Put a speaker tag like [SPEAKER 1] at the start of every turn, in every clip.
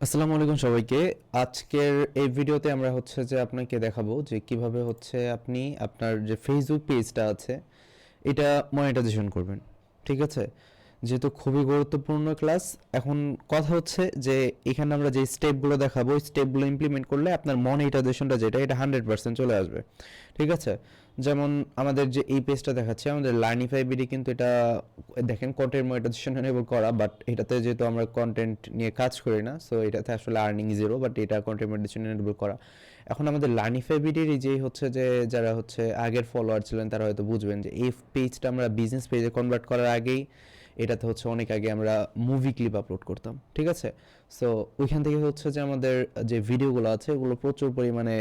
[SPEAKER 1] আসসালামু আলাইকুম সবাইকে। আজকের এই ভিডিওতে আমরা হচ্ছে যে আপনাকে দেখাবো যে কিভাবে হচ্ছে আপনি আপনার যে ফেসবুক পেজটা আছে এটা মনিটাইজেশন করবেন। ঠিক আছে? যেহেতু খুবই গুরুত্বপূর্ণ ক্লাস। এখন কথা হচ্ছে যে এখানে আমরা যে স্টেপগুলো দেখাবো ওই স্টেপগুলো ইমপ্লিমেন্ট করলে আপনার মনিটাইজেশনটা যেটা এটা 100% চলে আসবে। ঠিক আছে? যেমন আমাদের যে এই পেজটা দেখাচ্ছে আমাদের লার্নিফাই বিডি, কিন্তু এটা দেখেন কন্টেন্ট মনিটাইজেশন এনেবল করা, বাট এটাতে যেহেতু আমরা কন্টেন্ট নিয়ে কাজ করি না, সো এটাতে আসলে আর্নিং জিরো, বাট এটা কন্টেন্ট মনিটাইজেশন এনেবল করা। এখন আমাদের লার্নিফাই বিডির যে হচ্ছে যে যারা হচ্ছে আগের ফলোয়ার ছিলেন তারা হয়তো বুঝবেন যে এই পেজটা আমরা বিজনেস পেজে কনভার্ট করার আগেই এটাতে হচ্ছে অনেক আগে আমরা মুভি ক্লিপ আপলোড করতাম। ঠিক আছে? সো ওইখান থেকে হচ্ছে যে আমাদের যে ভিডিওগুলো আছে ওগুলো প্রচুর পরিমাণে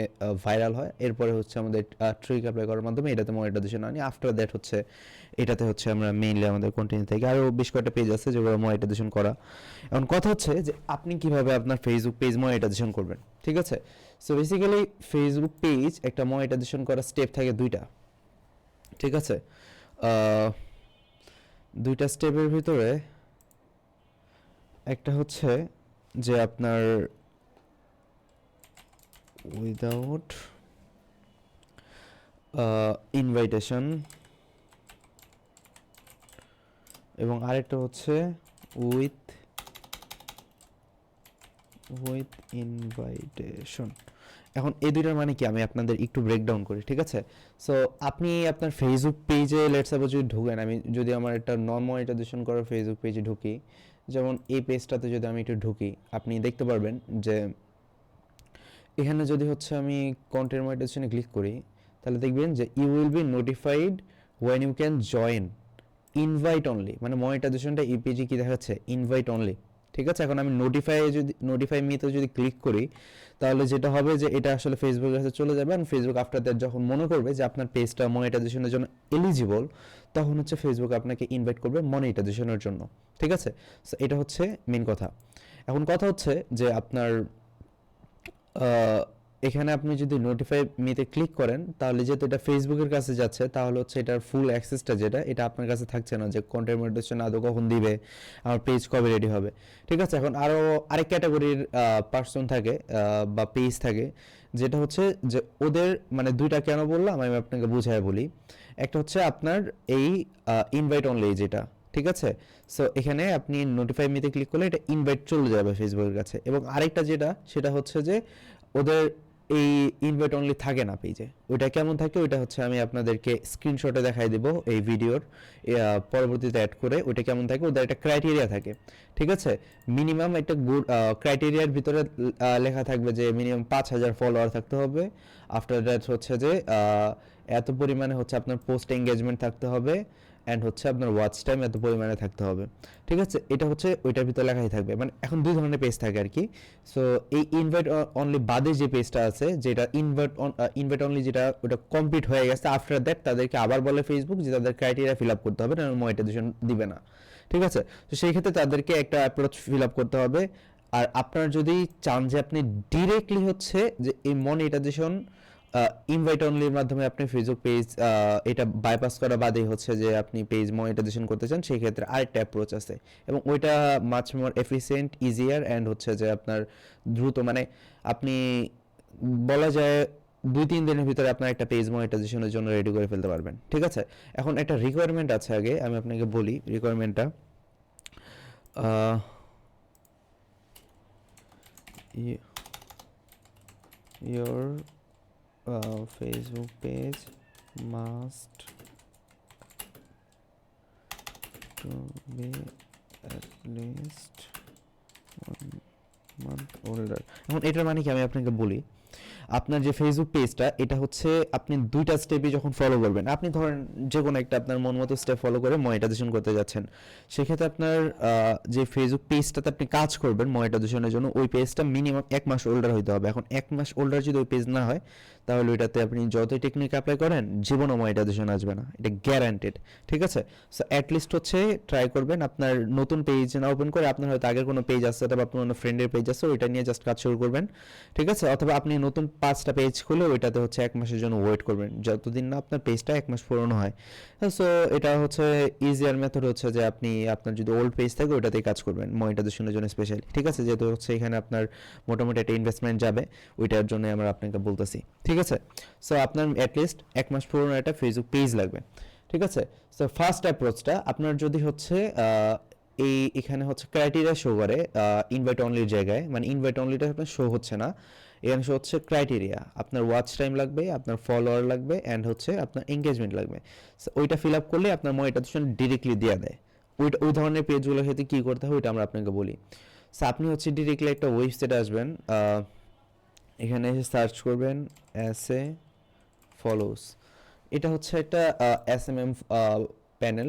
[SPEAKER 1] ভাইরাল হয়। এরপরে হচ্ছে আমাদের ট্রিক অ্যাপ্লাই করার মাধ্যমে এটাতে মনিটাইজেশন আনি। আফটার দ্যাট হচ্ছে এটাতে হচ্ছে আমরা মেইনলি আমাদের কন্টেন্ট থেকে আরও বেশ কয়েকটা পেজ আছে যেগুলো মনিটাইজেশন করা। এখন কথা হচ্ছে যে আপনি কিভাবে আপনার ফেসবুক পেজ মনিটাইজেশন করবেন। ঠিক আছে? সো বেসিক্যালি ফেসবুক পেজ একটা মনিটাইজেশন করার স্টেপ থাকে দুইটা। ঠিক আছে? দুইটা স্টেপের ভিতরে একটা হচ্ছে যে আপনার উইদাউট ইনভাইটেশন, এবং আরেকটা হচ্ছে উইথ উইথ ইনভাইটেশন। এখন এই দুইটার মানে কি আমি আপনাদের একটু ব্রেকডাউন করি। ঠিক আছে? সো আপনি আপনার ফেসবুক পেজে লেটস সাপোজ যদি ঢুকেন, আমি যদি আমার একটা নন মনিটাইজেশন করা ফেসবুক পেজে ঢুকি, যেমন এই পেজটাতে যদি আমি একটু ঢুকি, আপনি দেখতে পারবেন যে এখানে যদি হচ্ছে আমি কন্টেন্ট মনিটাইজেশনে ক্লিক করি, তাহলে দেখবেন যে you will be notified when you can join invite only, মানে মনিটাইজেশনটা এই পেজে কি দেখাচ্ছে ইনভাইট অনলি। ঠিক আছে? এখন আমি নোটিফাই মিতে যদি ক্লিক করি, তাহলে যেটা হবে যে এটা আসলে ফেসবুকের কাছে চলে যাবে, আর ফেসবুক আফটার দ্যাট যখন মনে করবে যে আপনার পেজটা মনিটাইজেশনের জন্য এলিজিবল, তখন হচ্ছে ফেসবুক আপনাকে ইনভাইট করবে মনিটাইজেশনের জন্য। ঠিক আছে? সো এটা হচ্ছে মেন কথা। এখন কথা হচ্ছে যে আপনার এখানে আপনি যদি নোটিফাই মিতে ক্লিক করেন, তাহলে যেহেতু এটা ফেসবুকের কাছে যাচ্ছে, তাহলে হচ্ছে এটার ফুল অ্যাক্সেসটা যেটা এটা আপনার কাছে থাকছে না, যে কন্টেন্ট মনিটাইজেশন আদৌ কখন দিবে, আমার পেজ কবে রেডি হবে। ঠিক আছে? এখন আরও আরেক ক্যাটাগরির পার্সন থাকে বা পেজ থাকে, যেটা হচ্ছে যে ওদের মানে দুইটা কেন বললাম আমি আপনাকে বুঝায় বলি। একটা হচ্ছে আপনার এই ইনভাইট অনলি যেটা। ঠিক আছে? সো এখানে আপনি নোটিফাই মিতে ক্লিক করলে এটা ইনভাইট চলে যাবে ফেসবুকের কাছে, এবং আরেকটা যেটা সেটা হচ্ছে যে ওদের এই ইনভাইট অনলি থাকে না পেজে। ওইটা কেমন থাকে ওইটা হচ্ছে আমি আপনাদেরকে স্ক্রিনশটে দেখাই দেবো এই ভিডিওর পরবর্তীতে অ্যাড করে। ওইটা কেমন থাকে, ওদের একটা ক্রাইটেরিয়া থাকে। ঠিক আছে? মিনিমাম একটা গুড ক্রাইটেরিয়ার ভিতরে লেখা থাকবে যে মিনিমাম 5,000 ফলোয়ার থাকতে হবে। আফটার দ্যাট হচ্ছে যে এত পরিমাণে হচ্ছে আপনার পোস্ট এঙ্গেজমেন্ট থাকতে হবে, অ্যান্ড হচ্ছে আপনার ওয়াচ টাইম এত পরিমাণে থাকতে হবে। ঠিক আছে? এটা হচ্ছে ওইটার ভিতরে লেখাই থাকবে। মানে এখন দুই ধরনের পেজ থাকে আর কি। সো এই ইনভাইট অনলি বাদে যে পেজটা আছে, যেটা ইনভাইট অনলি, যেটা ওটা কমপ্লিট হয়ে গেছে, আফটার দ্যাট তাদেরকে আবার বলে ফেসবুক যে তাদের ক্রাইটেরিয়া ফিল আপ করতে হবে, না মনিটাইজেশন দিবে না। ঠিক আছে? তো সেই ক্ষেত্রে তাদেরকে একটা অ্যাপ্রোচ ফিল আপ করতে হবে। আর আপনার যদি চান যে আপনি ডিরেক্টলি হচ্ছে যে এই মনিটাইজেশন ইনভাইট অনলির মাধ্যমে আপনি ফেসবুক পেজ এটা বাইপাস করা বাদেই হচ্ছে যে আপনি পেজ মনিটাইজেশন করতে চান, সেই ক্ষেত্রে আরেকটা অ্যাপ্রোচ আছে, এবং ওইটা much more efficient, easier, and হচ্ছে যে আপনার দ্রুত, মানে আপনি বলা যায় 2-3 দিনের ভিতরে আপনার একটা পেজ মনিটাইজেশনের জন্য রেডি করে ফেলতে পারবেন। ঠিক আছে? এখন একটা রিকোয়ারমেন্ট আছে, আগে আমি আপনাকে বলি রিকোয়ারমেন্টটা। your Facebook page must to be at least 1 month older। এখন এটার মানে কি আমি আপনাকে বলি, আপনার যে ফেসবুক পেজটা এটা হচ্ছে আপনি দুইটা স্টেপই যখন ফলো করবেন, আপনি ধরেন যে কোনো একটা আপনার মন মতো স্টেপ ফলো করে মনিটাইজেশন করতে যাচ্ছেন, সেক্ষেত্রে আপনার যে ফেসবুক পেজটাতে আপনি কাজ করবেন মনিটাইজেশনের জন্য, ওই পেজটা মিনিমাম 1 মাস ওল্ডার হইতে হবে। এখন 1 মাস ওল্ডার যদি ওই পেজ না হয়, তাহলে ওইটাতে আপনি যতই টেকনিক অ্যাপ্লাই করেন জীবনও মনিটাইজেশন আসবে না, এটা গ্যারান্টেড। ঠিক আছে, সো অ্যাটলিস্ট হচ্ছে ট্রাই করবেন আপনার নতুন পেজ না ওপেন করে, আপনার হয়তো আগের কোনো পেজ আছে অথবা আপনার কোনো ফ্রেন্ডের পেজ আছে, ওইটা নিয়ে জাস্ট কাজ শুরু করবেন। ঠিক আছে, অথবা আপনি নতুন 5টা পেজ খুলে ওইটাতে হচ্ছে 1 মাসের জন্য ওয়েট করবেন, যতদিন না আপনার পেজটা 1 মাস পুরনো হয়। সো এটা হচ্ছে ইজিয়ার মেথড হচ্ছে যে আপনি আপনার যদি ওল্ড পেজ থাকে ওইটাতেই কাজ করবেন মনিটাইজেশনের জন্য স্পেশালি। ঠিক আছে, যেহেতু হচ্ছে এখানে আপনার মোটামুটি একটা ইনভেস্টমেন্ট যাবে, ওইটার জন্য আমরা আপনাকে বলতেছি। ঠিক আছে, সো আপনার অ্যাটলিস্ট 1 মাস পুরনো একটা ফেসবুক পেজ লাগবে। ঠিক আছে, সো ফার্স্ট অ্যাপ্রোচটা আপনার যদি হচ্ছে এখানে হচ্ছে ক্রাইটেরিয়া শো করে ইনভাইট অনলির জায়গায়, মানে ইনভাইট অনলিটা আপনার শো হচ্ছে না, এখানে শো হচ্ছে ক্রাইটেরিয়া। আপনার ওয়াচ টাইম লাগবে, আপনার ফলোয়ার লাগবে, অ্যান্ড হচ্ছে আপনার এঙ্গেজমেন্ট লাগবে। সো ওইটা ফিল আপ করলে আপনার মনিটাইজেশন ডিরেক্টলি দেওয়া দেয়। ওই ধরনের পেজগুলোর ক্ষেত্রে কী করতে হবে ওইটা আমরা আপনাকে বলি। সো আপনি হচ্ছে ডিরেক্টলি একটা ওয়েবসাইটে আসবেন, এখানে এসে সার্চ করবেন এস এ ফলোস। এটা হচ্ছে একটা এসএমএম প্যানেল,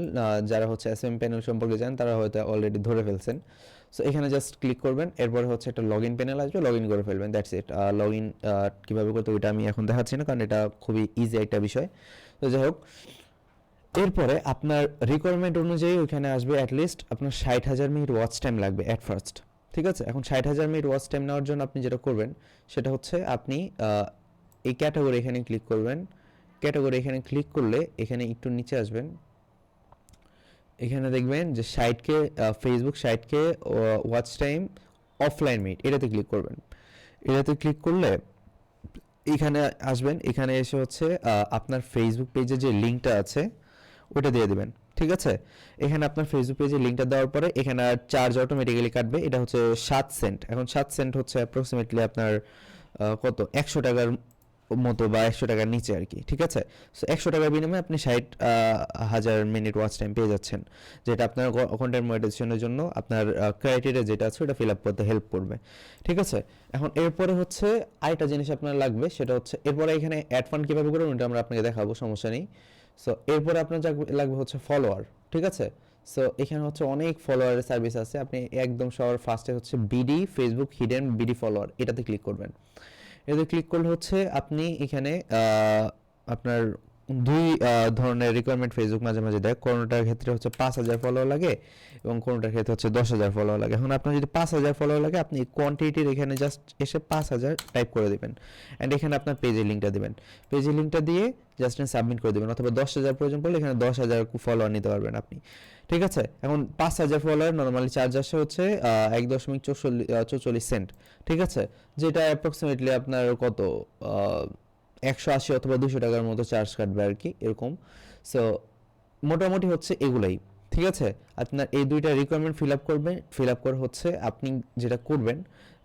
[SPEAKER 1] যারা হচ্ছে এসএমএম প্যানেল সম্পর্কে জানেন তারা হয়তো অলরেডি ধরে ফেলছেন। সো এখানে জাস্ট ক্লিক করবেন, এরপরে হচ্ছে একটা লগ ইন প্যানেল আসবে, লগ ইন করে ফেলবেন, দ্যাটস ইট। লগ ইন কীভাবে করতে ওইটা আমি এখন দেখাচ্ছি না, কারণ এটা খুবই ইজি একটা বিষয়। তো যাই হোক, এরপরে আপনার রিকোয়ারমেন্ট অনুযায়ী ওইখানে আসবে অ্যাটলিস্ট আপনার 60,000 মিনিট ওয়াচ টাইম লাগবে অ্যাট ফার্স্ট। ঠিক আছে, এখন 60,000 মিনিট ওয়াচ টাইম নেওয়ার জন্য আপনি যেটা করবেন সেটা হচ্ছে আপনি এই ক্যাটাগরি এখানে ক্লিক করবেন। ক্যাটাগরি এখানে ক্লিক করলে এখানে একটু নিচে আসবেন, এখানে দেখবেন যে 60K Facebook 60K watch time offline minute, এটাতে ক্লিক করবেন। এটাতে ক্লিক করলে এখানে আসবেন, এখানে এসে হচ্ছে আপনার ফেসবুক পেজে যে লিঙ্কটা আছে ওটা দিয়ে দেবেন। ঠিক আছে, এখানে আপনার ফেসবুক পেজে লিঙ্কটা দেওয়ার পরে এখানে চার্জ অটোমেটিক্যালি কাটবে, এটা হচ্ছে 7 সেন্ট। এখন 7 সেন্ট হচ্ছে অ্যাপ্রক্সিমেটলি আপনার কত 100 টাকার মতো বা 100 টাকার নিচে আর কি। ঠিক আছে, সো 100 টাকার বিনিময়ে আপনি 60,000 মিনিট ওয়াচ টাইম পেয়ে যাচ্ছেন, যেটা আপনার কন্টেন্ট মনিটাইজেশনের জন্য আপনার ক্রাইটেরিয়া যেটা আছে ওটা ফিল আপ করতে হেল্প করবে। ঠিক আছে, এখন এরপরে হচ্ছে আরেকটা জিনিস আপনার লাগবে, সেটা হচ্ছে এরপরে এখানে অ্যাড ফান্ড কীভাবে করবেন ওটা আমরা আপনাকে দেখাবো, সমস্যা নেই। সো এরপরে আপনার লাগবে হচ্ছে ফলোয়ার। ঠিক আছে, সো এখানে হচ্ছে অনেক ফলোয়ারের সার্ভিস আছে, আপনি একদম সবার ফার্স্টে হচ্ছে BD Facebook hidden BD follower, এটাতে ক্লিক করবেন। এতে ক্লিক করলে হচ্ছে আপনি এখানে আপনার দুই ধরনের রিকোয়ারমেন্ট ফেসবুক মাঝে মাঝে দেয়, কোনোটার ক্ষেত্রে হচ্ছে 5,000 ফলোয়ার লাগে এবং কোনোটার ক্ষেত্রে হচ্ছে 10,000 ফলোয়ার লাগে। এখন আপনার যদি 5,000 ফলোয়ার লাগে আপনি কোয়ান্টিটির এখানে জাস্ট এসে 5,000 টাইপ করে দেবেন, অ্যান্ড এখানে আপনার পেজের লিঙ্কটা দেবেন। পেজের লিঙ্কটা দিয়ে জাস্ট সাবমিট করে দেবেন, অথবা 10,000 প্রয়োজন পড়লে এখানে 10,000 ফলোয়ার নিতে পারবেন আপনি। ঠিক আছে, এখন 5,000 ফলোয়ার নর্মালি চার্জ আসে হচ্ছে 1.44 সেন্ট। ঠিক আছে, যেটা অ্যাপ্রক্সিমেটলি আপনার কত 180 অথবা 200 টাকার মতো চার্জ কাটবে আর কি, এরকম। সো মোটামুটি হচ্ছে এগুলাই। ঠিক আছে, আপনার এই দুইটা রিকোয়ারমেন্ট ফিল আপ করবেন, ফিল আপ করে হচ্ছে আপনি যেটা করবেন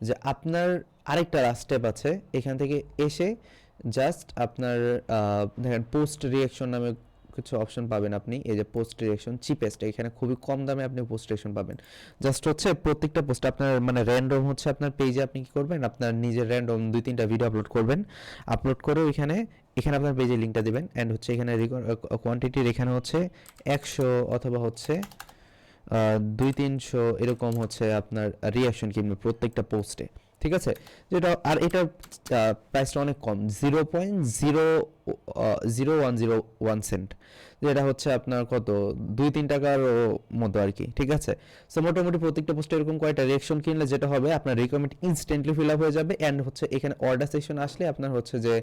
[SPEAKER 1] যে আপনার আরেকটা স্টেপ আছে, এখান থেকে এসে জাস্ট আপনার দেখেন পোস্ট রিয়াকশন নামে কিছু অপশন পাবেন আপনি, এই যে পোস্ট রিয়াকশন চিপেস্ট, এখানে খুবই কম দামে আপনি পোস্ট রিয়াকশন পাবেন। জাস্ট হচ্ছে প্রত্যেকটা পোস্ট আপনার মানে র্যান্ডম হচ্ছে আপনার পেজে আপনি কি করবেন, আপনার নিজের র্যান্ডম 2-3টা ভিডিও আপলোড করবেন, আপলোড করে এখানে আপনার পেজের লিঙ্কটা দিবেন, অ্যান্ড হচ্ছে এখানে কোয়ান্টিটির এখানে হচ্ছে 100 অথবা হচ্ছে 200-300 এরকম হচ্ছে আপনার রিয়াকশন কিনবে প্রত্যেকটা পোস্টে। ঠিক আছে, যেটা আর এটার প্রাইসটা অনেক কম, 0.00101 সেন্ট, যেটা হচ্ছে আপনার কত 2-3 টাকার মতো আর কি। ঠিক আছে, সো মোটামুটি প্রত্যেকটা পোস্টে এরকম কয়েকটা রিয়াকশন কিনলে যেটা হবে আপনার রিকোয়ারমেন্ট ইনস্ট্যান্টলি ফিল আপ হয়ে যাবে, অ্যান্ড হচ্ছে এখানে অর্ডার সেকশন আসলে আপনার হচ্ছে যে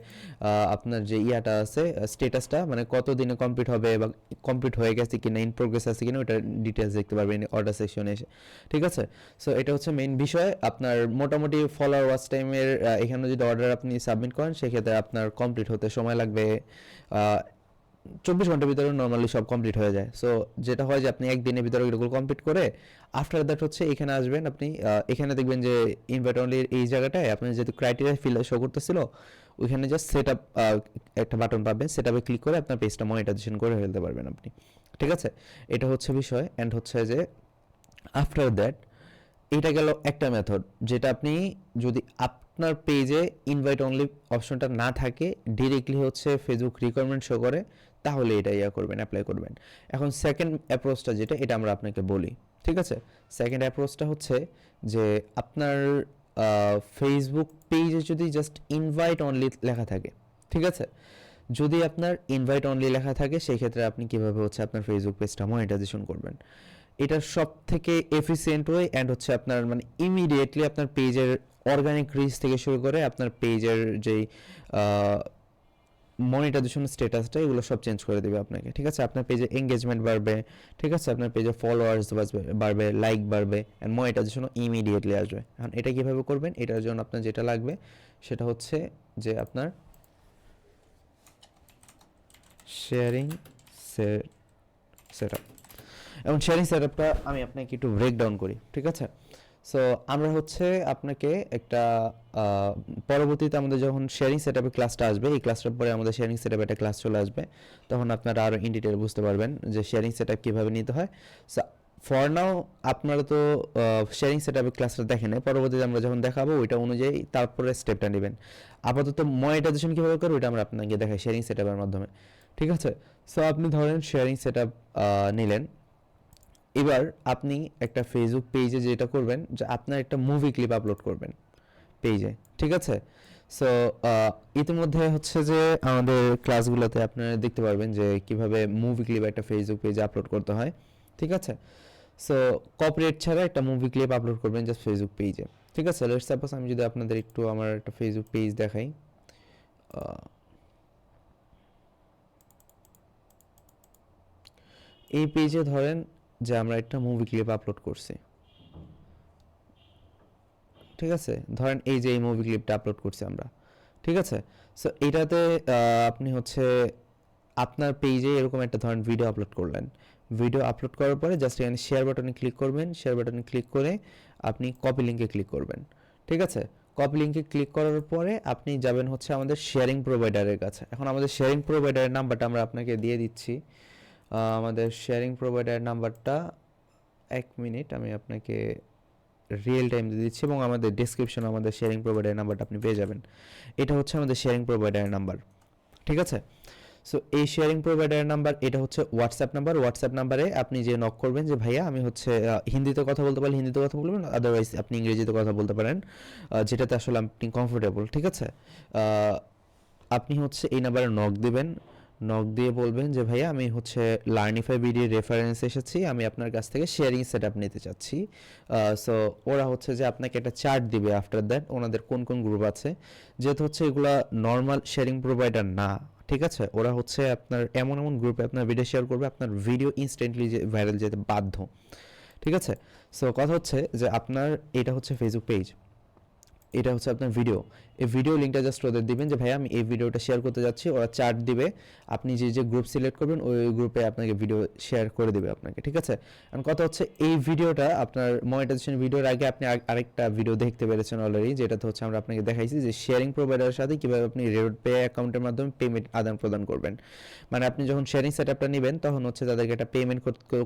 [SPEAKER 1] আপনার যে ইয়াটা আছে স্ট্যাটাসটা, মানে কত দিনে কমপ্লিট হবে বা কমপ্লিট হয়ে গেছে কিনা, ইন প্রোগ্রেস আছে কিনা, ওটা ডিটেলস দেখতে পারবেন অর্ডার সেকশনে এসে। ঠিক আছে, সো এটা হচ্ছে মেইন বিষয়। আপনার মোটামুটি ফলোয়ার ওয়াচ টাইমের এখানে যদি অর্ডার আপনি সাবমিট করেন সেক্ষেত্রে আপনার কমপ্লিট হতে সময় লাগবে 24 ঘন্টার ভিতরে নর্মালি সব কমপ্লিট হয়ে যায়। সো যেটা হয় যে আপনি একদিনের ভিতরে এগুলো কমপ্লিট করে আফটার দ্যাট হচ্ছে এখানে আসবেন, আপনি এখানে দেখবেন যে ইনভাইট অনলির এই জায়গাটায় আপনার যেহেতু ক্রাইটেরিয়া ফিল শো করতেছিল ওইখানে জাস্ট সেট আপ একটা বাটন পাবেন, সেট আপে ক্লিক করে আপনার পেজটা মনিটাইজেশন করে ফেলতে পারবেন আপনি। ঠিক আছে, এটা হচ্ছে বিষয়। অ্যান্ড হচ্ছে যে আফটার দ্যাট এটা গেল একটা মেথড, যেটা আপনি যদি আপনার পেজে ইনভাইট অনলি অপশনটা না থাকে, ডিরেক্টলি হচ্ছে ফেসবুক রিকোয়ারমেন্ট শো করে, তাহলে এটা করবেন, অ্যাপ্লাই করবেন। এখন সেকেন্ড অ্যাপ্রোচটা যেটা, এটা আমরা আপনাকে বলি। ঠিক আছে, সেকেন্ড অ্যাপ্রোচটা হচ্ছে যে আপনার ফেসবুক পেজে যদি জাস্ট ইনভাইট অনলি লেখা থাকে, ঠিক আছে? যদি আপনার ইনভাইট অনলি লেখা থাকে সেই ক্ষেত্রে আপনি কিভাবে হচ্ছে আপনার ফেসবুক পেজটা মনিটাইজেশন করবেন, এটা সব থেকে এফিসিয়েন্ট ওয়ে অ্যান্ড হচ্ছে আপনার মানে ইমিডিয়েটলি আপনার পেজের অর্গানিক রিচ থেকে শুরু করে আপনার পেজের যেই মনিটাইজেশন স্ট্যাটাসটা এগুলো সব চেঞ্জ করে দেবে আপনাকে। ঠিক আছে, আপনার পেজে এঙ্গেজমেন্ট বাড়বে, ঠিক আছে, আপনার পেজে ফলোয়ার্স বাড়বে, লাইক বাড়বে অ্যান্ড মনিটাইজেশনও ইমিডিয়েটলি আসবে। এখন এটা কীভাবে করবেন, এটার জন্য আপনার যেটা লাগবে সেটা হচ্ছে যে আপনার শেয়ারিং সেট আপ। এবং শেয়ারিং সেট আপটা আমি আপনাকে একটু ব্রেকডাউন করি। ঠিক আছে, সো আমরা হচ্ছে আপনাকে একটা পরবর্তীতে আমাদের যখন শেয়ারিং সেট আপের ক্লাসটা আসবে, এই ক্লাসটার পরে আমাদের শেয়ারিং সেট আপে একটা ক্লাস চলে আসবে, তখন আপনারা আরও ইন ডিটেল বুঝতে পারবেন যে শেয়ারিং সেট আপ কীভাবে নিতে হয়। সো ফর নাও আপনারা তো শেয়ারিং সেট আপের ক্লাসটা দেখেন, পরবর্তীতে আমরা যখন দেখাবো ওইটা অনুযায়ী তারপরে স্টেপটা নেবেন। আপাতত মনিটাইজেশন কীভাবে করবো ওইটা আমরা আপনাকে দেখাই শেয়ারিং সেট আপের মাধ্যমে। ঠিক আছে, সো আপনি ধরেন শেয়ারিং সেট আপ নিলেন, এবার আপনি একটা ফেসবুক পেজে যেটা করবেন যে আপনার একটা মুভি ক্লিপ আপলোড করবেন পেজে। ঠিক আছে, সো ইতিমধ্যে হচ্ছে যে আমাদের ক্লাসগুলোতে আপনারা দেখতে পারবেন যে কিভাবে মুভি ক্লিপ একটা ফেসবুক পেজে আপলোড করতে হয়। ঠিক আছে, সো কপিরাইট ছাড়া একটা মুভি ক্লিপ আপলোড করবেন জাস্ট ফেসবুক পেজে। ঠিক আছে, লেটস সাপোজ আমি যদি আপনাদের একটু আমার একটা ফেসবুক পেজ দেখাই, এই পেজে ধরেন যে আমরা একটা মুভি ক্লিপ আপলোড করছি। ঠিক আছে, ধরেন এই যে এই মুভি ক্লিপটা আপলোড করছি আমরা। ঠিক আছে, সো এটাতে আপনি হচ্ছে আপনার পেজে এরকম একটা ধরেন ভিডিও আপলোড করলেন, ভিডিও আপলোড করার পরে জাস্ট এখানে শেয়ার বাটনে ক্লিক করবেন, শেয়ার বাটনে ক্লিক করে আপনি কপি লিঙ্কে ক্লিক করবেন। ঠিক আছে, কপি লিঙ্কে ক্লিক করার পরে আপনি যাবেন হচ্ছে আমাদের শেয়ারিং প্রোভাইডারের কাছে। এখন আমাদের শেয়ারিং প্রোভাইডারের নাম্বারটা আমরা আপনাকে দিয়ে দিচ্ছি। আমাদের শেয়ারিং প্রোভাইডারের নাম্বারটা 1 মিনিট আমি আপনাকে রিয়েল টাইম দিয়ে দিচ্ছি এবং আমাদের ডেসক্রিপশনে আমাদের শেয়ারিং প্রোভাইডারের নাম্বারটা আপনি পেয়ে যাবেন। এটা হচ্ছে আমাদের শেয়ারিং প্রোভাইডারের নাম্বার। ঠিক আছে, সো এই শেয়ারিং প্রোভাইডারের নাম্বার এটা হচ্ছে হোয়াটসঅ্যাপ নাম্বার। হোয়াটসঅ্যাপ নাম্বারে আপনি যে নক করবেন যে ভাইয়া আমি হচ্ছে হিন্দিতে কথা বলতে পারলে হিন্দিতে কথা বলবেন, আদারওয়াইজ আপনি ইংরেজিতে কথা বলতে পারেন, যেটাতে আসলে আপনি কমফোর্টেবল। ঠিক আছে, আপনি হচ্ছে এই নাম্বারে নক দিবেন, নক দিয়ে বলবেন যে ভাইয়া আমি হচ্ছে লার্নিফাই বিডির রেফারেন্স এসেছি, আমি আপনার কাছ থেকে শেয়ারিং সেট আপ নিতে চাচ্ছি। সো ওরা হচ্ছে যে আপনাকে একটা চার্ট দিবে আফটার দ্যাট ওনাদের কোন কোন গ্রুপ আছে, যেহেতু হচ্ছে এগুলা নর্মাল শেয়ারিং প্রোভাইডার না। ঠিক আছে, ওরা হচ্ছে আপনার এমন এমন গ্রুপে আপনার ভিডিও শেয়ার করবে আপনার ভিডিও ইনস্ট্যান্টলি যে ভাইরাল যেতে বাধ্য। ঠিক আছে, সো কথা হচ্ছে যে আপনার এটা হচ্ছে ফেসবুক পেজ, এটা হচ্ছে আপনার ভিডিও, এই ভিডিও লিঙ্কটা জাস্ট ওদের দিবেন যে ভাই আমি এই ভিডিওটা শেয়ার করতে যাচ্ছি, ওরা চার্ট দিবে, আপনি যে যে গ্রুপ সিলেক্ট করবেন ওই গ্রুপে আপনাকে ভিডিও শেয়ার করে দিবে আপনাকে। ঠিক আছে, এখন কথা হচ্ছে এই ভিডিওটা আপনার মনিটাইজেশন ভিডিওর আগে আপনি আরেকটা ভিডিও দেখতে পেরেছেন অলরেডি, যেটাতে হচ্ছে আমরা আপনাকে দেখাইছি যে শেয়ারিং প্রোভাইডারের সাথে কীভাবে আপনি রেড পে অ্যাকাউন্টের মাধ্যমে পেমেন্ট আদান প্রদান করবেন। মানে আপনি যখন শেয়ারিং সেট আপটা নেবেন তখন হচ্ছে তাদেরকে একটা পেমেন্ট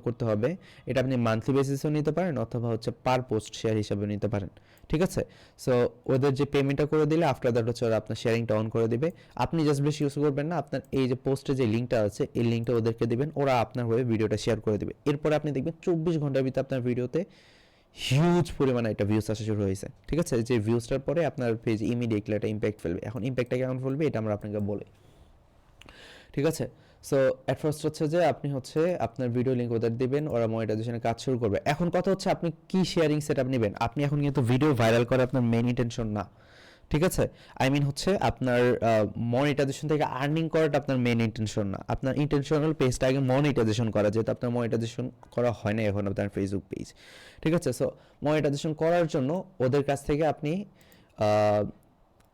[SPEAKER 1] করতে হবে, এটা আপনি মান্থলি বেসিসেও নিতে পারেন অথবা হচ্ছে পার পোস্ট শেয়ার হিসাবেও নিতে পারেন। ঠিক আছে, সো ওদের যে পেমেন্টটা করে দিলে আফটার দ্যাট হচ্ছে ওরা আপনার শেয়ারিংটা অন করে দিবে। আপনি জাস্ট বেশি ইউজ করবেন না, আপনার এই যে পোস্টে যে লিঙ্কটা আছে এই লিঙ্কটা ওদেরকে দিবেন, ওরা আপনার হয়ে ভিডিওটা শেয়ার করে দিবে। এরপরে আপনি দেখবেন 24 ঘন্টার ভিতরে আপনার ভিডিওতে হিউজ পরিমাণে একটা ভিউজ আসা শুরু হয়েছে। ঠিক আছে, যে ভিউজটার পরে আপনার পেজ ইমিডিয়েটলি একটা ইম্প্যাক্ট ফেলবে। এখন ইম্প্যাক্টটা কেমন ফেলবে এটা আমরা আপনাকে বলি। ঠিক আছে, সো অ্যাট ফার্স্ট হচ্ছে যে আপনি হচ্ছে আপনার ভিডিও লিঙ্ক ওদের দিবেন, ওরা মনিটাইজেশনের কাজ শুরু করবে। এখন কথা হচ্ছে আপনি কি শেয়ারিং সেট আপ নেবেন, আপনি এখন কিন্তু ভিডিও ভাইরাল করা আপনার মেইন ইন্টেনশন না। ঠিক আছে, আই মিন হচ্ছে আপনার মনিটাইজেশন থেকে আর্নিং করাটা আপনার মেইন ইন্টেনশন না, আপনার ইন্টেনশনাল পেজটা আগে মনিটাইজেশন করা, যেহেতু আপনার মনিটাইজেশন করা হয় না এখন আপনার ফেসবুক পেজ। ঠিক আছে, সো মনিটাইজেশন করার জন্য ওদের কাছ থেকে আপনি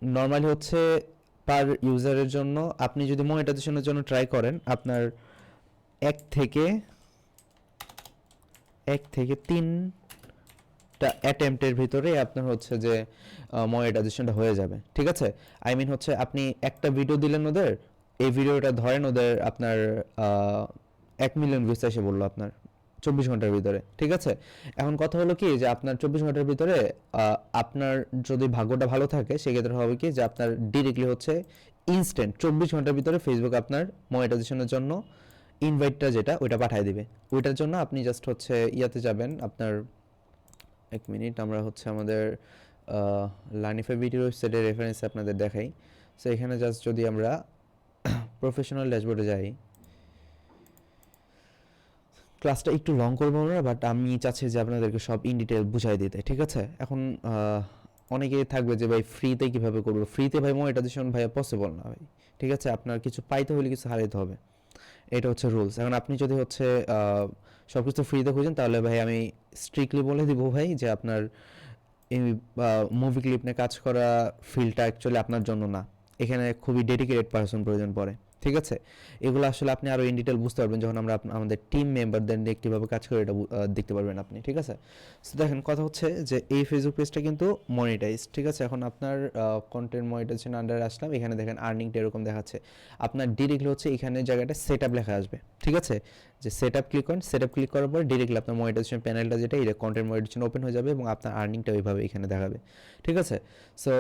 [SPEAKER 1] নর্মালি হচ্ছে পার ইউজারের জন্য আপনি যদি মনিটাইজেশনের জন্য ট্রাই করেন আপনার 1 থেকে 3টা অ্যাটেম্পটের ভিতরে আপনার হচ্ছে যে মনিটাইজেশনটা হয়ে যাবে। ঠিক আছে, আই মিন হচ্ছে আপনি একটা ভিডিও দিলেন ওদের, এই ভিডিওটা ধরেন ওদের আপনার 1 মিলিয়ন ভিউজ এসে বললো আপনার 24 ঘন্টার ভিতরে। ঠিক আছে, এখন কথা হলো কি যে আপনার 24 ঘন্টার ভিতরে আপনার যদি ভাগ্যটা ভালো থাকে সেক্ষেত্রে হবে কি যে আপনার ডিরেক্টলি হচ্ছে ইনস্ট্যান্ট 24 ঘন্টার ভিতরে ফেসবুক আপনার মনিটাইজেশনের জন্য ইনভাইটটা যেটা ওইটা পাঠিয়ে দিবে। ওইটার জন্য আপনি জাস্ট হচ্ছে ইয়াতে যাবেন আপনার 1 মিনিট আমরা হচ্ছে আমাদের লার্নিফাই ভিডিও ওয়েবসাইটের রেফারেন্স আপনাদের দেখাই। সো এখানে জাস্ট যদি আমরা প্রফেশনাল ড্যাশবোর্ডে যাই, ক্লাসটা একটু লং করবো আমরা, বাট আমি চাচ্ছি যে আপনাদেরকে সব ইন ডিটেল বুঝাই দিতে, ঠিক আছে? এখন অনেকেই থাকবে যে ভাই ফ্রিতে কীভাবে করবো, ফ্রিতে ভাই মনিটাইজেশন ভাই পসিবল না ভাই, ঠিক আছে? আপনার কিছু পাইতে হলে কিছু হারাইতে হবে, এটা হচ্ছে রুলস। এখন আপনি যদি হচ্ছে সব কিছু ফ্রিতে খুঁজেন তাহলে ভাই আমি স্ট্রিক্টলি বলে দিব ভাই যে আপনার এই মুভি ক্লিপ নিয়ে কাজ করা ফিল্ডটা অ্যাকচুয়ালি আপনার জন্য না, এখানে খুবই ডেডিকেটেড পারসন প্রয়োজন পড়ে, ঠিক আছে? এগুলো আসলে আপনি আরও ইন ডিটেল বুঝতে পারবেন যখন আমরা আমাদের টিম মেম্বারদের নিয়ে কীভাবে কাজ করে এটা দেখতে পারবেন আপনি, ঠিক আছে? সো দেখেন কথা হচ্ছে যে এই ফেসবুক পেজটা কিন্তু মনিটাইজ, ঠিক আছে? এখন আপনার কন্টেন্ট মনিটাইজেশন আন্ডারে আসলাম, এখানে দেখেন আর্নিংটা এরকম দেখাচ্ছে। আপনার ডিরেক্টলি হচ্ছে এখানে জায়গাটা সেট আপ লেখা আসবে, ঠিক আছে? যে সেট আপ ক্লিক করেন, সেট আপ ক্লিক করার পর ডিরেক্টলি আপনার মনিটাইজেশন প্যানেলটা যেটা এটা কন্টেন্ট মনিটাইজেশন ওপেন হয়ে যাবে এবং আপনার আর্নিংটা ওইভাবে এখানে দেখাবে, ঠিক আছে? সো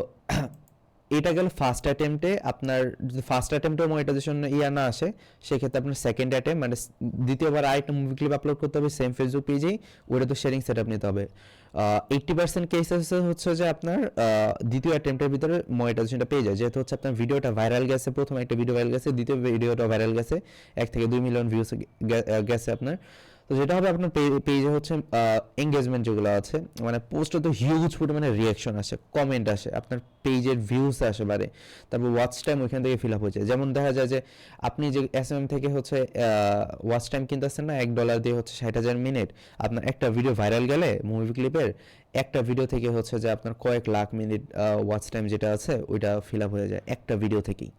[SPEAKER 1] এটা গেল ফার্স্ট অ্যাটেম্পটে। আপনার যদি ফার্স্ট অ্যাটেম্পটেও মনিটাইজেশন না আসে, সেক্ষেত্রে আপনার সেকেন্ড অ্যাটেম্প মানে দ্বিতীয়বার আরেকটা মুভি ক্লিপ আপলোড করতে হবে সেম ফেসবুক পেজেই, ওটা তো শেয়ারিং সেট আপ নিতে হবে। 80% কেসেস হচ্ছে যে আপনার দ্বিতীয় অ্যাটেম্পটের ভিতরে মনিটাইজেশনটা পেয়ে যায়, যেহেতু হচ্ছে আপনার ভিডিওটা ভাইরাল গেছে, প্রথম একটা ভিডিও ভাইরাল গেছে, দ্বিতীয় ভিডিওটা ভাইরাল গেছে, 1 থেকে 2 মিলিয়ন ভিউস গেছে আপনার। তো যেটা হবে আপনার পেজে হচ্ছে এঙ্গেজমেন্ট যেগুলো আছে, মানে পোস্টে তো হিউজ পরিমাণে রিয়াকশন আসে, কমেন্ট আসে, আপনার পেজের ভিউস আসে বাড়ে, তারপর ওয়াচ টাইম ওইখান থেকে ফিল আপ হয়েছে। যেমন দেখা যায় যে আপনি যে এসএমএম থেকে হচ্ছে ওয়াচ টাইম কিনতেছেন না $1 দিয়ে হচ্ছে 60,000 মিনিট, আপনার একটা ভিডিও ভাইরাল গেলে মুভি ক্লিপের একটা ভিডিও থেকে হচ্ছে যে আপনার কয়েক লাখ মিনিট ওয়াচ টাইম যেটা আছে ওইটা ফিল আপ হয়ে যায় একটা ভিডিও থেকেই,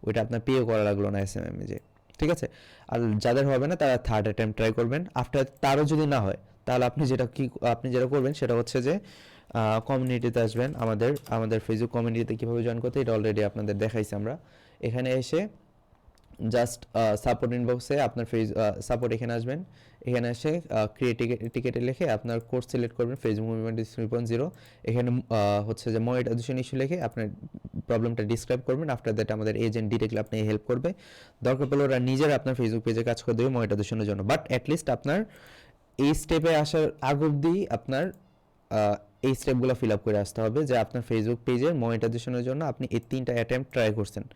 [SPEAKER 1] ওইটা আপনার পেও করা লাগলো না এসএমএম যে, ঠিক আছে? আর যাদের হবে না তারা থার্ড অ্যাটেম্প ট্রাই করবেন। আফটার তারও যদি না হয় তাহলে আপনি যেটা করবেন সেটা হচ্ছে যে কমিউনিটিতে আসবেন। আমাদের ফেসবুক কমিউনিটিতে কীভাবে জয়েন করতে এটা অলরেডি আপনাদের দেখাইছি আমরা। এখানে এসে জাস্ট সাপোর্ট ইনবক্সে আপনার সাপোর্ট এখানে আসবেন, এখানে এসে ক্রিয়েট টিকেটে লিখে আপনার কোর্স সিলেক্ট করবেন ফেসবুক মুভমেন্ট 3.0, এখানে হচ্ছে যে মনিটাইজেশন ইস্যু লিখে আপনার প্রবলেমটা ডিসক্রাইব করবেন। আফটার দ্যাট আমাদের এজেন্ট ডিরেক্টলি আপনি হেল্প করবে, দরকার পড়লে ওরা নিজেরা আপনার ফেসবুক পেজে কাজ করে দেবে মনিটাইজেশনের জন্য। বাট অ্যাটলিস্ট আপনার এই স্টেপে আসার আগ অবধি আপনার এই স্টেপগুলো ফিল আপ করে আসতে হবে যে আপনার ফেসবুক পেজের মনিটাইজেশনের জন্য আপনি এই 3টা অ্যাটেম্প ট্রাই করছেন,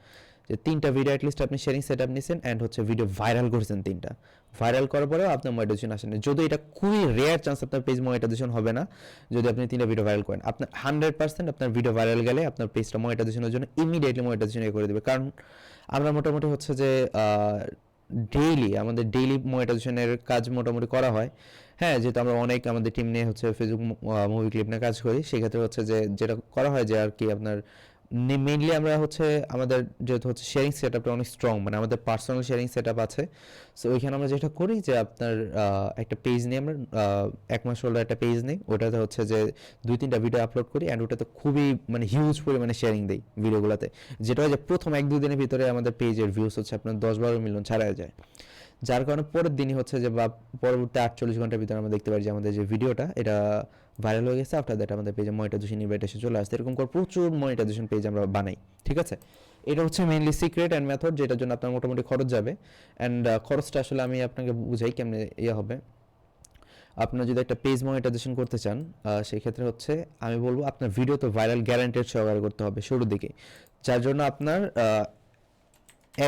[SPEAKER 1] যে 3টা ভিডিও অ্যাটলিস্ট আপনি শেয়ারিং সেট আপ নিয়েছেন অ্যান্ড হচ্ছে ভিডিও ভাইরাল করেছেন 3টা, ভাইরাল করার পরেও আপনার মনিটাইজেশন আসেনি। যদি এটা খুবই রেয়ার চান্স আপনার পেজ মনিটাইজেশন হবে না যদি আপনি 3টা ভিডিও ভাইরাল করেন, আপনার 100% আপনার ভিডিও ভাইরাল গেলে আপনার পেজটা মনিটাইজেশনের জন্য ইমিডিয়েটলি মনিটাইজেশন করে দেবে। কারণ আমরা মোটামুটি হচ্ছে যে আমাদের ডেইলি মনিটাইজেশনের কাজ মোটামুটি করা হয়, হ্যাঁ, যেহেতু আমরা অনেক আমাদের টিম নিয়ে হচ্ছে ফেসবুক মুভি ক্লিপ নিয়ে কাজ করি, সেক্ষেত্রে হচ্ছে যে যেটা করা হয় যে আর কি আপনার মেইনলি আমরা হচ্ছে আমাদের যেহেতু হচ্ছে শেয়ারিং সেট আপটা অনেক স্ট্রং, মানে আমাদের পার্সোনাল শেয়ারিং সেট আপ আছে, সো ওইখানে আমরা যেটা করি যে আপনার একটা পেজ নিয়ে আমরা 1 মাস হলো একটা পেজ নিই, ওটাতে হচ্ছে যে 2-3টা ভিডিও আপলোড করি অ্যান্ড ওটাতে খুবই মানে হিউজ পরিমাণে শেয়ারিং দিই ভিডিওগুলোতে, যেটা হয় যে প্রথম 1-2 দিনের ভিতরে আমাদের পেজের ভিউস হচ্ছে আপনার 10-12 মিলিয়ন ছাড়া যায়, যার কারণে পরের দিনই হচ্ছে যে বা পরবর্তী 48 ঘন্টার ভিতরে আমরা দেখতে পারি যে আমাদের যে ভিডিওটা এটা ভাইরাল হয়ে গেছে। আফটার দ্যাট আমাদের পেজে মনিটাইজেশন ইনভাইটেশন চলে আসছে, এরকম করে প্রচুর মনিটাইজেশন পেজ আমরা বানাই, ঠিক আছে? এটা হচ্ছে মেইনলি সিক্রেট অ্যান্ড মেথড, যেটার জন্য আপনার মোটামুটি খরচ যাবে অ্যান্ড খরচটা আসলে আমি আপনাকে বুঝাই কেমনে হবে। আপনার যদি একটা পেজ মনিটাইজেশন করতে চান সেই ক্ষেত্রে হচ্ছে আমি বলবো আপনার ভিডিও তো ভাইরাল গ্যারান্টেড সহকারে করতে হবে শুরুর দিকে, যার জন্য আপনার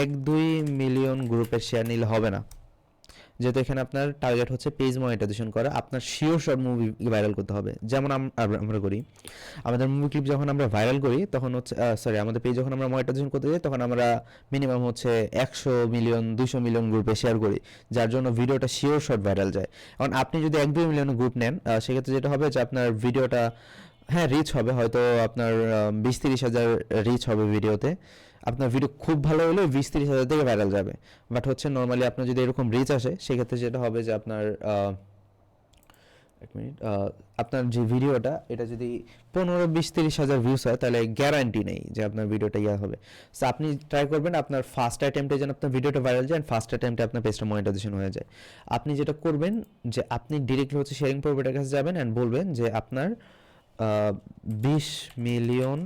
[SPEAKER 1] 1-2 মিলিয়ন গ্রুপের শেয়ার নিলে হবে না, যেহেতু এখানে আপনার টার্গেট হচ্ছে পেজ মনিটাইজেশন করা, আপনার শিওর শর্ট মুভি ভাইরাল করতে হবে। যেমন আমরা করি আমাদের মুভি ক্লিপ যখন আমরা ভাইরাল করি তখন হচ্ছে আমাদের পেজ যখন আমরা মনিটাইজেশন করতে যাই তখন আমরা মিনিমাম হচ্ছে 100 মিলিয়ন 200 মিলিয়ন গ্রুপে শেয়ার করি, যার জন্য ভিডিওটা শিওর শর্ট ভাইরাল যায়। এখন আপনি যদি 1-2 মিলিয়ন গ্রুপ নেন সেক্ষেত্রে যেটা হবে যে আপনার ভিডিওটা হ্যাঁ রিচ হবে, হয়তো আপনার 20-30 হাজার রিচ হবে ভিডিওতে, আপনার ভিডিও খুব ভালো হলে 20-30 হাজার থেকে ভাইরাল যাবে। বাট হচ্ছে নর্মালি আপনার যদি এরকম রিচ আসে সেক্ষেত্রে যেটা হবে যে আপনার 1 মিনিট আপনার যে ভিডিওটা এটা যদি 15-20-30 হাজার ভিউস হয় তাহলে গ্যারান্টি নেই যে আপনার ভিডিওটা হবে। সো আপনি ট্রাই করবেন আপনার ফার্স্ট অ্যাটেম্পটে যেন আপনার ভিডিওটা ভাইরাল যায়, ফার্স্ট অ্যাটেম্পটে আপনার পেজটা মনিটাইজেশন হয়ে যায়। আপনি যেটা করবেন যে আপনি ডিরেক্টলি হচ্ছে শেয়ারিং প্রোভাইডারের কাছে যাবেন অ্যান্ড বলবেন যে আপনার 20 মিলিয়ন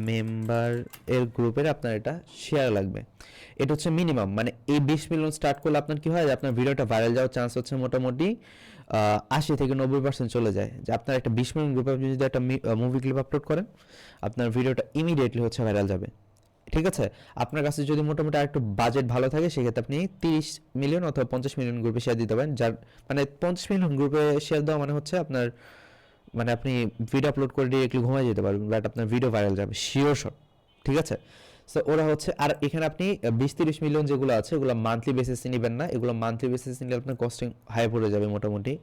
[SPEAKER 1] মেম্বার এর গ্রুপের আপনার এটা শেয়ার লাগবে। এটা হচ্ছে মিনিমাম, মানে এই 20 মিলিয়ন স্টার্ট করলে আপনার কি হয় যে আপনার ভিডিওটা ভাইরাল যাওয়ার চান্স হচ্ছে মোটামুটি 80 থেকে 90% চলে যায়। যে আপনার একটা 20 মিলিয়ন গ্রুপে আপনি যদি একটা মুভি ক্লিপ আপলোড করেন, আপনার ভিডিওটা ইমিডিয়েটলি হচ্ছে ভাইরাল যাবে। ঠিক আছে, আপনার কাছে যদি মোটামুটি আরেকটু বাজেট ভালো থাকে সেক্ষেত্রে আপনি 30 মিলিয়ন অথবা 50 মিলিয়ন গ্রুপে শেয়ার দিতে পারেন। যার মানে 50 মিলিয়ন গ্রুপে শেয়ার দেওয়া মানে হচ্ছে আপনার, মানে আপনি ভিডিও আপলোড করে ডিরেক্টলি ঘুমায় যেতে পারবেন, বাট আপনার ভিডিও ভাইরাল যাবে শিওর শট। ঠিক আছে, সো ওরা হচ্ছে, আর এখানে আপনি 20-30 মিলিয়ন যেগুলো আছে ওগুলো মান্থলি বেসিসে নেবেন না, এগুলো মান্থলি বেসিসে নিলে আপনার কস্টিং হাই পড়ে যাবে মোটামুটি।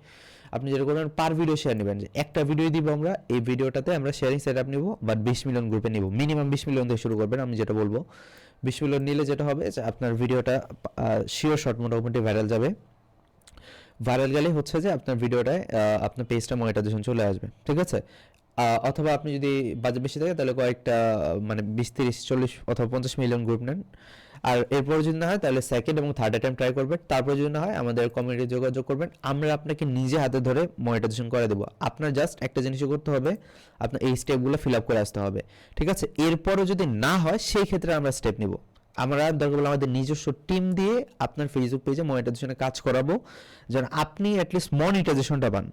[SPEAKER 1] আপনি যেটা করবেন পার ভিডিও শেয়ার নেবেন, যে একটা ভিডিও দিব আমরা, এই ভিডিওটাতে আমরা শেয়ারিং সেট আপ নিব, বাট 20 মিলিয়ন গ্রুপে নিব, মিনিমাম 20 মিলিয়ন থেকে শুরু করবেন। আমি যেটা বলবো 20 মিলিয়ন নিলে যেটা হবে যে আপনার ভিডিওটা শিওর শট মোটামুটি ভাইরাল যাবে। ভাইরাল গেলেই হচ্ছে যে আপনার ভিডিওটায় আপনার পেজটা মনিটাইজেশন চলে আসবে। ঠিক আছে, অথবা আপনি যদি বাজেট বেশি থাকে তাহলে কয়েকটা মানে 20-30-40 অথবা 50 মিলিয়ন গ্রুপ নেন। আর এরপরে যদি না হয় তাহলে সেকেন্ড এবং থার্ড টাইম ট্রাই করবেন। তারপরে যদি না হয় আমাদের কমিউনিটি যোগাযোগ করবেন, আমরা আপনাকে নিজে হাতে ধরে মনিটাইজেশন করে দেবো। আপনার জাস্ট একটা জিনিসই করতে হবে, আপনার এই স্টেপগুলো ফিল আপ করে আসতে হবে। ঠিক আছে, এরপরও যদি না হয় সেই ক্ষেত্রে আমরা স্টেপ নিব। আমরা দরকার হলে আমাদের নিজস্ব টিম দিয়ে আপনার ফেসবুক পেজে মনিটাইজেশনে কাজ করাবো, যেন আপনি অ্যাটলিস্ট মনিটাইজেশনটা পান।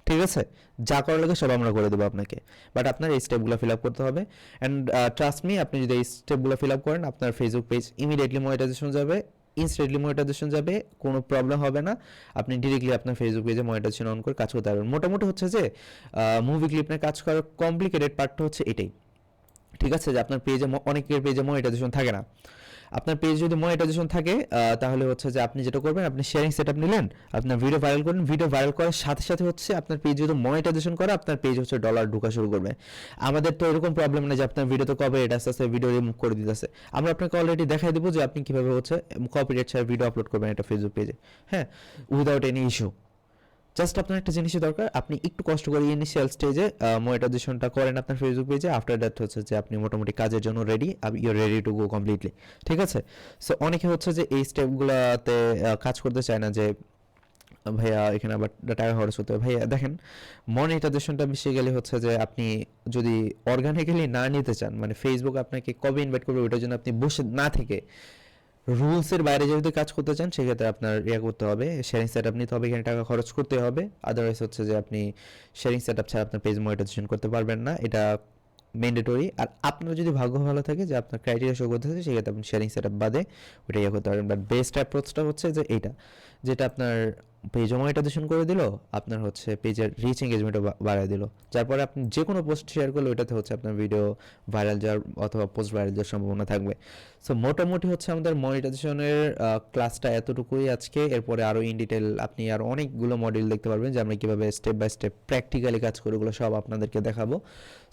[SPEAKER 1] ঠিক আছে, যা করার লাগে সব আমরা করে দেবো আপনাকে, বাট আপনার এই স্টেপগুলো ফিল আপ করতে হবে। অ্যান্ড ট্রাস্ট মি, আপনি যদি এই স্টেপগুলো ফিল আপ করেন আপনার ফেসবুক পেজ ইমিডিয়েটলি মনিটাইজেশন যাবে, ইনস্ট্যান্টলি মনিটাইজেশন যাবে, কোনো প্রবলেম হবে না। আপনি ডিরেক্টলি আপনার ফেসবুক পেজে মনিটাইজেশন অন করে কাজ করতে পারবেন। মোটামুটি হচ্ছে যে মুভি ক্লিপ নিয়ে কাজ করার কমপ্লিকেটেড পার্টটা হচ্ছে এটাই। ঠিক আছে, যে আপনার পেজে অনেকের পেজে মনিটাইজেশন থাকে না। আপনার পেজ যদি মনিটাইজেশন থাকে তাহলে হচ্ছে যে আপনি যেটা করবেন, আপনি শেয়ারিং সেটআপ নিলেন, আপনার ভিডিও ভাইরাল করলেন, ভিডিও ভাইরাল করার সাথে সাথে হচ্ছে আপনার পেজ যদি মনিটাইজেশন করে আপনার পেজ হচ্ছে ডলার ঢোকা শুরু করবে। আমাদের তো এরকম প্রবলেম নেই যে আপনার ভিডিওতে কপিরাইট আসছে ভিডিও রিমুভ করে দিতেছে। আমরা আপনাকে অলরেডি দেখাই দেবো যে আপনি কিভাবে হচ্ছে কপিরাইট ছাড়া ভিডিও আপলোড করবেন এটা ফেসবুক পেজে, হ্যাঁ, উইদাউট এনি ইস্যু। জাস্ট আপনার একটা জিনিসই দরকার, আপনি একটু কষ্ট করে ইনিশিয়াল স্টেজে মনিটাইজেশনটা করেন আপনার ফেসবুক পেজে। আফটার দ্যাট হচ্ছে যে আপনি মোটামুটি কাজের জন্য ready, you are ready to go completely. ঠিক আছে, সো অনেকে হচ্ছে যে এই স্টেপগুলোতে কাজ করতে চায় না, যে ভাইয়া এখানে আবার টাকা খরচ করতে হবে। ভাইয়া দেখেন, মনিটাইজেশনটা বেশি গেলে হচ্ছে যে আপনি যদি অর্গানিক্যালি না নিতে চান, মানে ফেসবুক আপনাকে কবে ইনভাইট করবে ওইটার জন্য আপনি বসে না থেকে রুলসের বাইরে যদি কাজ করতে চান সেক্ষেত্রে আপনার করতে হবে, শেয়ারিং সেট আপ নিতে হবে, এখানে টাকা খরচ করতে হবে। আদারওয়াইজ হচ্ছে যে আপনি শেয়ারিং সেট আপ ছাড়া আপনার পেজ মনিটাইজেশন করতে পারবেন না, এটা ম্যান্ডেটরি। আর আপনার যদি ভাগ্য ভালো থাকে যে আপনার ক্রাইটেরিয়া শো করতেছে সেক্ষেত্রে আপনি শেয়ারিং সেট আপ বাদে ওইটা করতে পারবেন। বাট বেস্ট অ্যাপ্রোচটা হচ্ছে যে এইটা, যেটা আপনার পেজ মনিটাইজেশন করে দিল, আপনার হচ্ছে পেজের রিচ এঙ্গেজমেন্টও বাড়ায় দিল, যার পরে আপনি যে কোনো পোস্ট শেয়ার করলে ওইটাতে হচ্ছে আপনার ভিডিও ভাইরাল যাওয়ার অথবা পোস্ট ভাইরাল যাওয়ার সম্ভাবনা থাকবে। সো মোটামুটি হচ্ছে আমাদের মনিটাইজেশনের ক্লাসটা এতটুকুই আজকে। এরপরে আরও ইন ডিটেল আপনি আর অনেকগুলো মডেল দেখতে পারবেন যে আমরা কীভাবে স্টেপ বাই স্টেপ প্র্যাকটিক্যালি কাজ করি, ওগুলো সব আপনাদেরকে দেখাবো।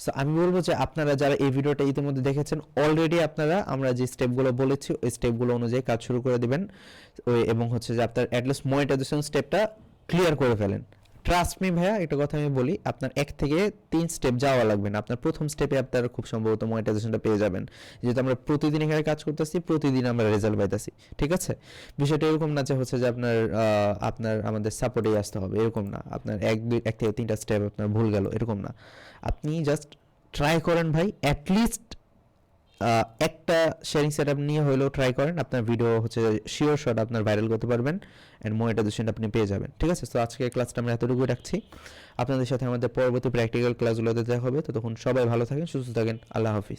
[SPEAKER 1] সো আমি বলবো যে আপনারা যারা এই ভিডিওটা ইতিমধ্যে দেখেছেন অলরেডি, আপনারা আমরা যে স্টেপগুলো বলেছি ওই স্টেপগুলো অনুযায়ী কাজ শুরু করে দেবেন, এবং হচ্ছে যে আপনার অ্যাটলিস্ট মনিটাইজেশন স্টেপটা ক্লিয়ার করে ফেলেন। ট্রাস্ট মি ভাইয়া, একটা কথা আমি বলি, আপনার 1 থেকে 3 স্টেপ যাওয়া লাগবে না, আপনার প্রথম স্টেপে আপনারা খুব সম্ভবত মনিটাইজেশনটা পেয়ে যাবেন, যেহেতু আমরা প্রতিদিন এখানে কাজ করতেছি, প্রতিদিন আমরা রেজাল্ট পাইতেছি। ঠিক আছে, বিষয়টা এরকম না যে হচ্ছে যে আপনার আমাদের সাপোর্টেই আসতে হবে, এরকম না। আপনার 1 থেকে 3টা স্টেপ আপনার ভুল গেল এরকম না, আপনি জাস্ট ট্রাই করেন ভাই, অ্যাটলিস্ট একটা শেয়ারিং সেটআপ নিয়ে হলেও ট্রাই করেন, আপনার ভিডিও হচ্ছে শিওর শট আপনার ভাইরাল করতে পারবেন অ্যান্ড মনিটাইজেশন আপনি পেয়ে যাবেন। ঠিক আছে, তো আজকের ক্লাসটা আমরা এতটুকুই রাখছি, আপনাদের সাথে আমাদের পরবর্তী প্র্যাকটিক্যাল ক্লাসগুলোতে দেখা হবে। ততক্ষণ সবাই ভালো থাকেন, সুস্থ থাকেন, আল্লাহ হাফিজ।